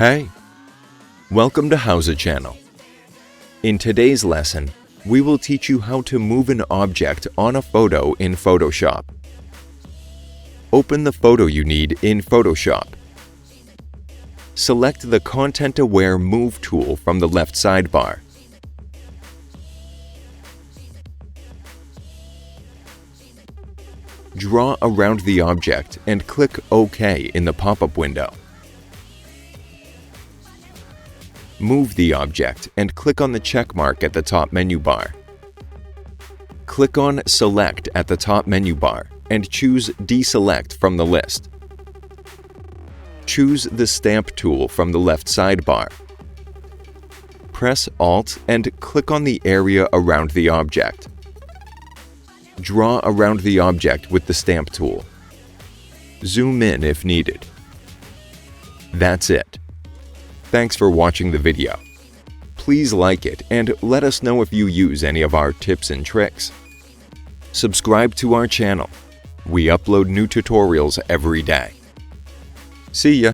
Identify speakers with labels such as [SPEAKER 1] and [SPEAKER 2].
[SPEAKER 1] Hey! Welcome to Howza Channel. In today's lesson, we will teach you how to move an object on a photo in Photoshop. Open the photo you need in Photoshop. Select the Content-Aware Move tool from the left sidebar. Draw around the object and click OK in the pop-up window. Move the object and click on the check mark at the top menu bar. Click on Select at the top menu bar and choose Deselect from the list. Choose the Stamp tool from the left sidebar. Press Alt and click on the area around the object. Draw around the object with the Stamp tool. Zoom in if needed. That's it. Thanks for watching the video. Please like it and let us know if you use any of our tips and tricks. Subscribe to our channel. We upload new tutorials every day. See ya!